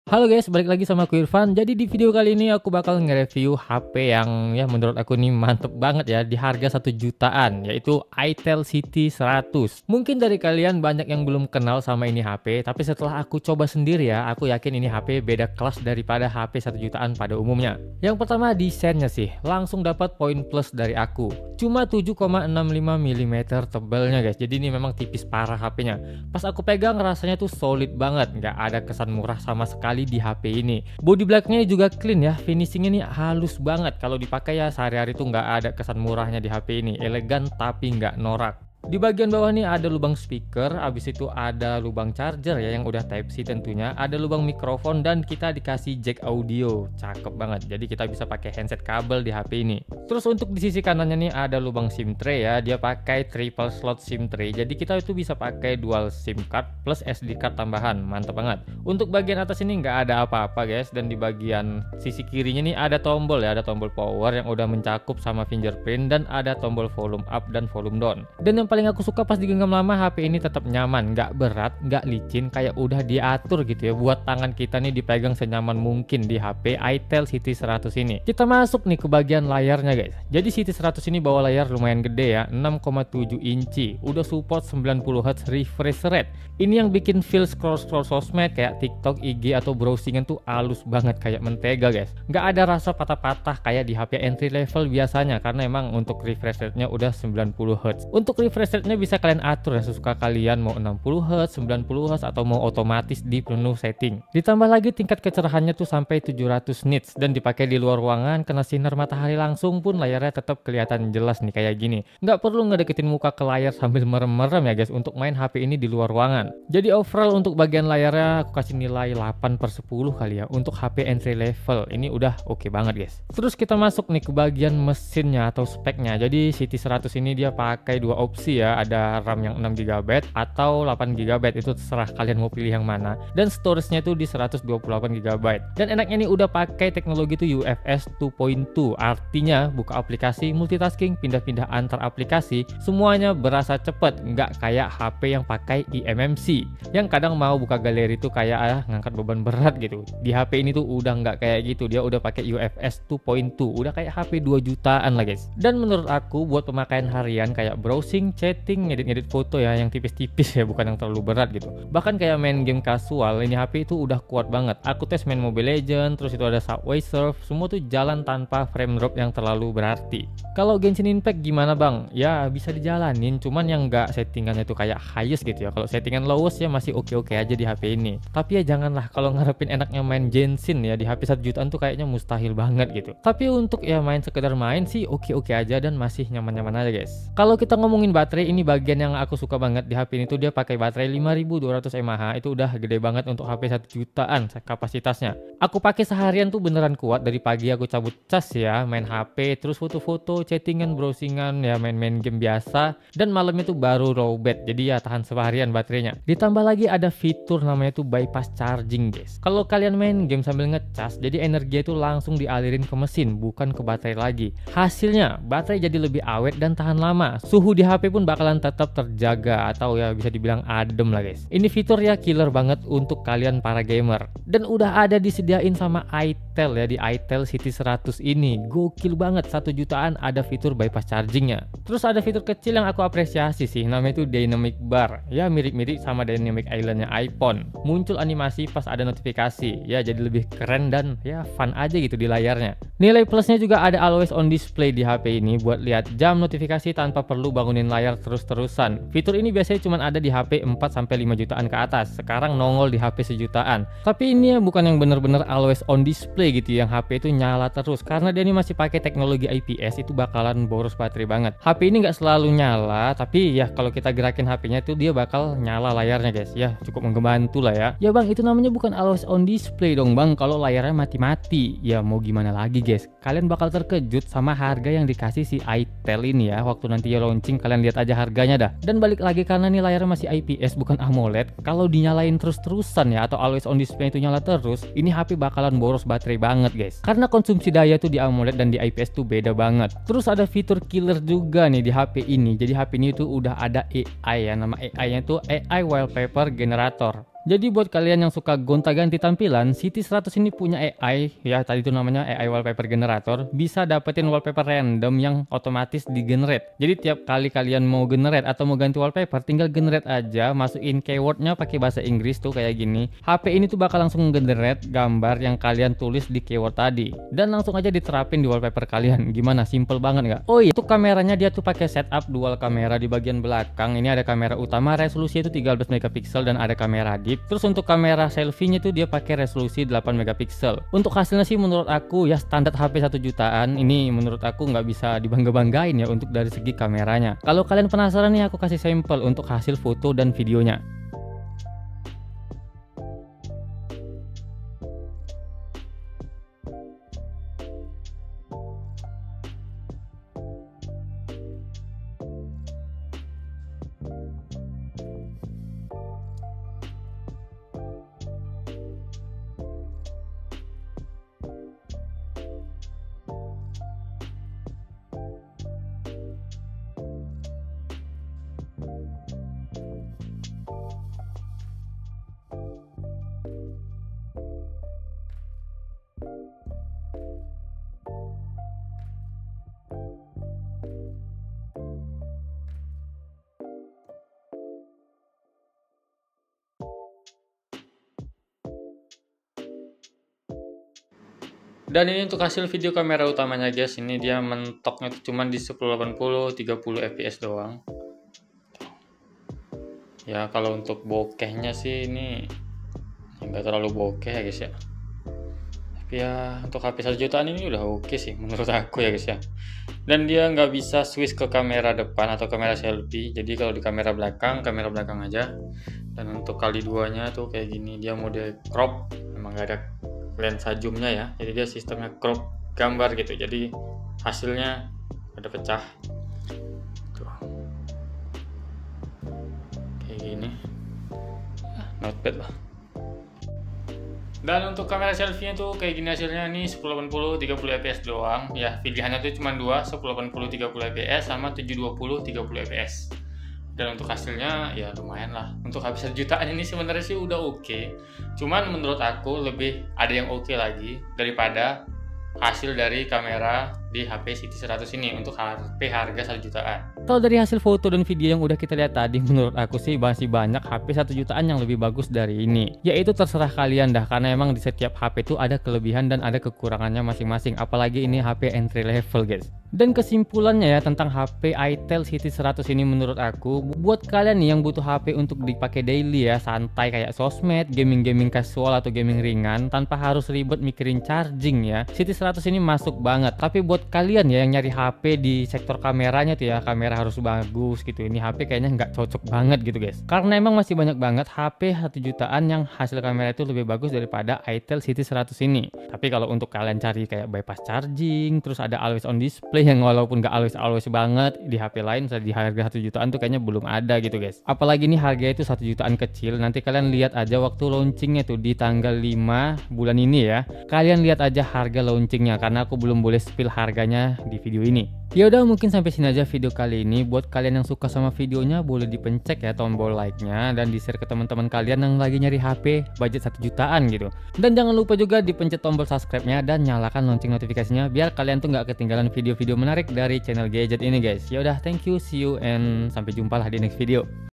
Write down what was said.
Halo guys, balik lagi sama aku Irfan. Jadi di video kali ini aku bakal nge-review HP yang ya menurut aku nih mantep banget ya di harga 1 jutaan, yaitu Itel City 100. Mungkin dari kalian banyak yang belum kenal sama ini HP, tapi setelah aku coba sendiri ya, aku yakin ini HP beda kelas daripada HP 1 jutaan pada umumnya. Yang pertama desainnya sih, langsung dapat poin plus dari aku. Cuma 7,65 mm tebalnya guys, jadi ini memang tipis parah HP-nya. Pas aku pegang rasanya tuh solid banget, nggak ada kesan murah sama sekali di HP ini. Body blacknya juga clean ya, finishingnya ini halus banget. Kalau dipakai ya sehari-hari tuh nggak ada kesan murahnya di HP ini. Elegan tapi nggak norak. Di bagian bawah nih ada lubang speaker, habis itu ada lubang charger ya yang udah type C tentunya, ada lubang mikrofon dan kita dikasih jack audio. Cakep banget. Jadi kita bisa pakai handset kabel di HP ini. Terus untuk di sisi kanannya nih ada lubang SIM tray ya, dia pakai triple slot SIM tray. Jadi kita itu bisa pakai dual SIM card plus SD card tambahan. Mantap banget. Untuk bagian atas ini nggak ada apa-apa guys, dan di bagian sisi kirinya nih ada tombol ya, ada tombol power yang udah mencakup sama fingerprint dan ada tombol volume up dan volume down. Dan yang paling aku suka pas digenggam lama, HP ini tetap nyaman, nggak berat, nggak licin, kayak udah diatur gitu ya buat tangan kita nih dipegang senyaman mungkin di HP Itel City 100 ini. Kita masuk nih ke bagian layarnya guys. Jadi City 100 ini bawa layar lumayan gede ya, 6,7 inci, udah support 90Hz refresh rate. Ini yang bikin feel scroll sosmed kayak TikTok, IG atau browsingan tuh halus banget kayak mentega guys. Nggak ada rasa patah-patah kayak di HP entry level biasanya, karena emang untuk refresh rate-nya udah 90Hz. Untuk refresh rate-nya bisa kalian atur ya sesuka kalian, mau 60Hz, 90Hz atau mau otomatis di menu setting. Ditambah lagi tingkat kecerahannya tuh sampai 700 nits, dan dipakai di luar ruangan kena sinar matahari langsung pun layarnya tetap kelihatan jelas nih kayak gini. Nggak perlu ngedeketin muka ke layar sambil merem-merem ya guys untuk main HP ini di luar ruangan. Jadi overall untuk bagian layarnya aku kasih nilai 8/10 kali ya untuk HP entry level. Ini udah oke banget guys. Terus kita masuk nih ke bagian mesinnya atau speknya. Jadi City 100 ini dia pakai dua opsi ya, ada RAM yang 6GB atau 8GB, itu terserah kalian mau pilih yang mana. Dan storage-nya tuh di 128GB. Dan enaknya nih udah pakai teknologi tuh UFS 2.2. Artinya buka aplikasi, multitasking, pindah-pindah antar aplikasi, semuanya berasa cepet, nggak kayak HP yang pakai eMMC yang kadang mau buka galeri tuh kayak ngangkat beban berat gitu. Di HP ini tuh udah nggak kayak gitu, dia udah pakai UFS 2.2, udah kayak HP 2 jutaan lah guys. Dan menurut aku buat pemakaian harian kayak browsing, chatting, ngedit-ngedit foto ya yang tipis-tipis ya, bukan yang terlalu berat gitu. Bahkan kayak main game kasual, ini HP itu udah kuat banget. Aku tes main Mobile Legends, terus itu ada Subway Surf, semua tuh jalan tanpa frame drop yang terlalu berarti. Kalau Genshin Impact gimana bang? Ya bisa dijalanin, cuman yang nggak settingannya tuh kayak highest gitu ya. Kalau settingan lowest ya masih oke-oke aja di HP ini. Tapi ya janganlah kalau ngarepin enaknya main Genshin ya di HP 1 jutaan tuh kayaknya mustahil banget gitu. Tapi untuk ya main sekedar main sih oke-oke aja dan masih nyaman-nyaman aja guys. Kalau kita ngomongin baterai, ini bagian yang aku suka banget di HP ini tuh dia pakai baterai 5200 mAh. Itu udah gede banget untuk HP 1 jutaan kapasitasnya. Aku pakai seharian tuh beneran kuat. Dari pagi aku cabut cas ya, main HP, terus foto-foto, chattingan, browsingan ya, main-main game biasa, dan malamnya tuh baru lowbat. Jadi ya tahan seharian baterainya. Ditambah lagi ada fitur namanya tuh bypass charging guys. Kalau kalian main game sambil ngecas, jadi energi itu langsung dialirin ke mesin, bukan ke baterai lagi. Hasilnya baterai jadi lebih awet dan tahan lama. Suhu di HP pun bakalan tetap terjaga atau ya bisa dibilang adem lah guys. Ini fitur ya killer banget untuk kalian para gamer. Dan udah ada disediain sama Itel ya di Itel City 100 ini. Gokil banget, 1 jutaan ada fitur bypass chargingnya. Terus ada fitur kecil yang aku apresiasi sih, namanya itu dynamic bar. Ya mirip-mirip sama dynamic islandnya iPhone. Muncul animasi pas ada notifikasi. Ya jadi lebih keren dan ya fun aja gitu di layarnya. Nilai plusnya juga ada always on display di HP ini buat lihat jam, notifikasi tanpa perlu bangunin layar terus-terusan. Fitur ini biasanya cuma ada di HP 4-5 jutaan ke atas. Sekarang nongol di HP 1 jutaan. Tapi ini ya bukan yang bener-bener always on display gitu, yang HP itu nyala terus. Karena dia ini masih pakai teknologi IPS, itu bakalan boros baterai banget. HP ini nggak selalu nyala, tapi ya kalau kita gerakin HP-nya itu dia bakal nyala layarnya guys. Ya cukup membantu lah ya. Ya bang, itu namanya bukan always on display dong bang kalau layarnya mati-mati. Ya mau gimana lagi guys, kalian bakal terkejut sama harga yang dikasih si Itel ini ya. Waktu nanti ya launching kalian lihat aja harganya dah. Dan balik lagi karena nih layarnya masih IPS bukan AMOLED, kalau dinyalain terus-terusan ya atau always on display itu nyala terus, ini HP bakalan boros baterai banget guys. Karena konsumsi daya tuh di AMOLED dan di IPS tuh beda banget. Terus ada fitur killer juga nih di HP ini. Jadi HP ini tuh udah ada AI ya, nama AI-nya tuh AI Wallpaper Generator. Jadi buat kalian yang suka gonta-ganti tampilan, City 100 ini punya AI, ya tadi itu namanya AI wallpaper generator, bisa dapetin wallpaper random yang otomatis di generate. Jadi tiap kali kalian mau generate atau mau ganti wallpaper, tinggal generate aja, masukin keywordnya pakai bahasa Inggris tuh kayak gini. HP ini tuh bakal langsung generate gambar yang kalian tulis di keyword tadi, dan langsung aja diterapin di wallpaper kalian. Gimana? Simple banget nggak? Oh iya, untuk kameranya dia tuh pakai setup dual kamera di bagian belakang. Ini ada kamera utama, resolusi itu 13 megapiksel dan ada kamera deep. Terus untuk kamera selfie-nya tuh dia pakai resolusi 8 megapiksel. Untuk hasilnya sih menurut aku ya standar HP 1 jutaan. Ini menurut aku nggak bisa dibangga-banggain ya untuk dari segi kameranya. Kalau kalian penasaran nih, aku kasih sampel untuk hasil foto dan videonya. Dan ini untuk hasil video kamera utamanya guys, ini dia mentoknya tuh cuman di 1080 30 fps doang. Ya kalau untuk bokehnya sih ini nggak terlalu bokeh ya guys ya. Tapi ya untuk HP 1 jutaan ini udah oke sih menurut aku ya guys ya. Dan dia nggak bisa switch ke kamera depan atau kamera selfie. Jadi kalau di kamera belakang aja. Dan untuk kali duanya tuh kayak gini, dia mode crop, memang nggak ada lensa zoomnya ya, jadi dia sistemnya crop gambar gitu, jadi hasilnya ada pecah tuh kayak gini, not bad lah. Dan untuk kamera selfie-nya tuh kayak gini hasilnya, nih 1080 30 fps doang ya, pilihannya tuh cuma dua, 1080 30 fps sama 720 30 fps. Dan untuk hasilnya ya lumayan lah. Untuk habis 1 jutaan ini sebenarnya sih udah oke. Cuman menurut aku lebih ada yang oke lagi daripada hasil dari kamera di HP City 100 ini untuk HP harga 1 jutaan. Kalau dari hasil foto dan video yang udah kita lihat tadi, menurut aku sih masih banyak HP 1 jutaan yang lebih bagus dari ini. Yaitu terserah kalian dah, karena emang di setiap HP itu ada kelebihan dan ada kekurangannya masing-masing. Apalagi ini HP entry level guys. Dan kesimpulannya ya tentang HP Itel City 100 ini, menurut aku buat kalian nih yang butuh HP untuk dipakai daily ya, santai kayak sosmed, gaming-gaming casual atau gaming ringan tanpa harus ribet mikirin charging ya, City 100 ini masuk banget. Tapi buat kalian ya yang nyari HP di sektor kameranya tuh ya, kamera harus bagus gitu, ini HP kayaknya nggak cocok banget gitu guys, karena emang masih banyak banget HP 1 jutaan yang hasil kamera itu lebih bagus daripada Itel City 100 ini. Tapi kalau untuk kalian cari kayak bypass charging, terus ada always on display yang walaupun nggak always banget di HP lain di harga 1 jutaan tuh kayaknya belum ada gitu guys. Apalagi nih harga itu 1 jutaan kecil, nanti kalian lihat aja waktu launchingnya tuh di tanggal 5 bulan ini ya, kalian lihat aja harga launchingnya, karena aku belum boleh spill harganya di video ini. Ya udah, mungkin sampai sini aja video kali ini. Buat kalian yang suka sama videonya, boleh dipencet ya tombol like-nya dan di-share ke teman-teman kalian yang lagi nyari HP budget 1 jutaan gitu. Dan jangan lupa juga dipencet tombol subscribe-nya dan nyalakan lonceng notifikasinya biar kalian tuh nggak ketinggalan video-video menarik dari channel gadget ini guys. Ya udah, thank you, see you and sampai jumpa lah di next video.